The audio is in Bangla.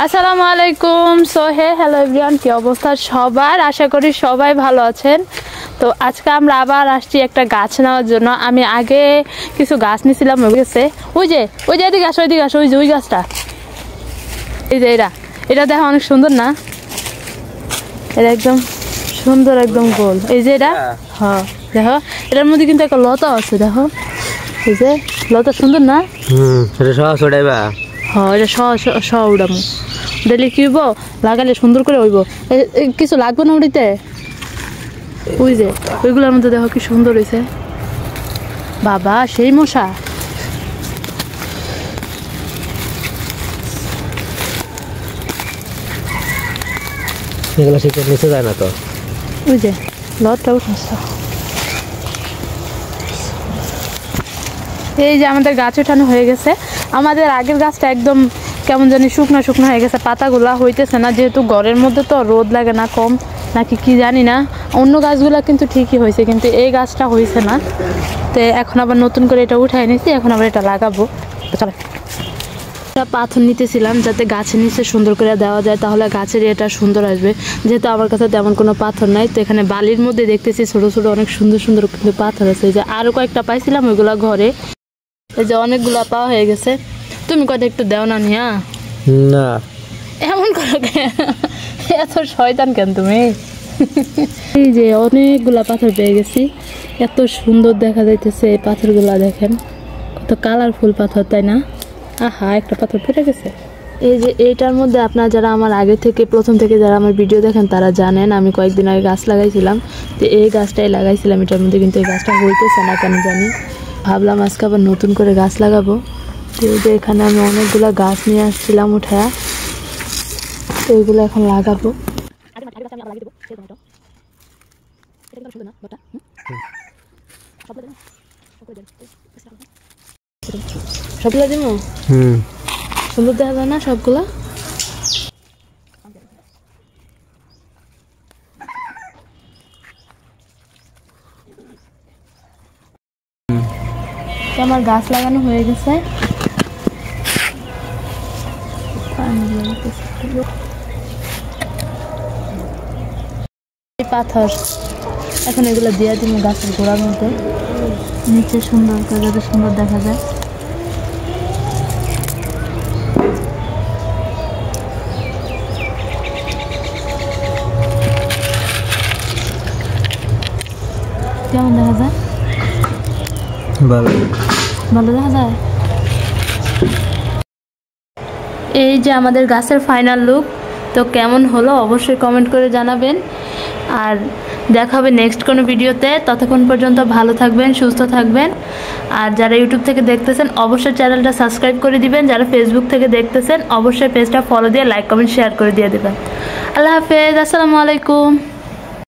আসসালামু আলাইকুম। সো হ্যালো এভরিওয়ান, কি অবস্থা সবার? আশা করি সবাই ভালো আছেন। তো আজকে আমরা আবার আসছি একটা গাছ নেওয়ার জন্য। আমি আগে কিছু গাছ নিয়েছিলাম, ওই যে এদিকে আসো, ওইদিকে আসো, ওই গাছটা, এই যে এটা দেখো অনেক সুন্দর না? এটা একদম সুন্দর, একদম গোল। এই যে এটা, হ্যাঁ দেখো এটার মধ্যে কিন্তু একটা লতা আছে, দেখো এই যে লতা, সুন্দর না? হ্যাঁ, এটা উড়ামো দিলে কি হইব, লাগালে সুন্দর করে হইব। কিছু লাগবে না উড়িতে? ওই যে ওইগুলোর মধ্যে দেখো কি সুন্দর হয়েছে বাবা, সেই মশা। এগুলো শীতের নিচে যায় না তো? ওই যে লতটা উঠছে। এই যে আমাদের গাছ উঠানো হয়ে গেছে। আমাদের আগের গাছটা একদম কেমন জানি শুকনো শুকনো হয়ে গেছে, পাতাগুলা হইতেছে না, যেহেতু ঘরের মধ্যে তো রোদ লাগে না কম নাকি কি জানি না। অন্য গাছগুলা কিন্তু ঠিকই হয়েছে, কিন্তু এই গাছটা হয়েছে না। তো এখন আবার নতুন করে এটা উঠাই নিয়েছি, এখন আবার এটা লাগাবো। চলে পাথর নিতেছিলাম যাতে গাছের নিচে সুন্দর করে দেওয়া যায়, তাহলে গাছের এটা সুন্দর আসবে। যেহেতু আমার কাছে তেমন কোনো পাথর নাই, তো এখানে বালির মধ্যে দেখতেছি ছোট ছোট অনেক সুন্দর সুন্দর কিন্তু পাথর আছে। যে আরো কয়েকটা পাইছিলাম ওইগুলা ঘরে, এই যে অনেকগুলা পাওয়া হয়ে গেছে। তুমি কত একটু দেও না নিয়া? না এমন করো এত শয়তান কেন তুমি? এই যে অনেকগুলা পাথর পেয়ে গেছি, এত সুন্দর দেখা যাইতেছে এই পাথরগুলা। দেখেন কত কালারফুল পাথর, তাই না? আহা, একটা পাথর পড়ে গেছে। এই যে এইটার মধ্যে আপনারা যারা আমার আগে থেকে প্রথম থেকে যারা আমার ভিডিও দেখেন তারা জানেন আমি কয়েকদিন আগে গাছ লাগাইছিলাম। তো এই গাছটাই লাগাইছিলাম এটার মধ্যে, কিন্তু এই গাছটা হইতেছে না কেন জানি। ভাবলাম আজকে আবার নতুন করে গাছ লাগাবো। তো এই যে এখানে আমি অনেকগুলো গাছ নিয়ে আসছিলাম উঠায়া, তো এইগুলো এখন লাগাবো। সবগুলো দিব? সুন্দর দেখা যায় না সবগুলো? আমার গাছ লাগানো হয়ে গেছে। পাথর এখন এগুলো দিয়ে দিব গাছের গোড়ার মধ্যে, নিচে সুন্দর করে যাতে সুন্দর দেখা যায়। কেমন দেখা যায়? ভালো দেখা যায়। এই যে আমাদের গাছের ফাইনাল লুক। তো কেমন হলো অবশ্যই কমেন্ট করে জানাবেন, আর দেখা হবে নেক্সট কোনো ভিডিওতে। ততক্ষণ পর্যন্ত ভালো থাকবেন, সুস্থ থাকবেন। আর যারা ইউটিউব থেকে দেখতেছেন অবশ্যই চ্যানেলটা সাবস্ক্রাইব করে দিবেন। যারা ফেসবুক থেকে দেখতেছেন অবশ্যই পেজটা ফলো দিয়ে লাইক কমেন্ট শেয়ার করে দিয়ে দেবেন। আল্লাহ হাফেজ, আসসালামু আলাইকুম।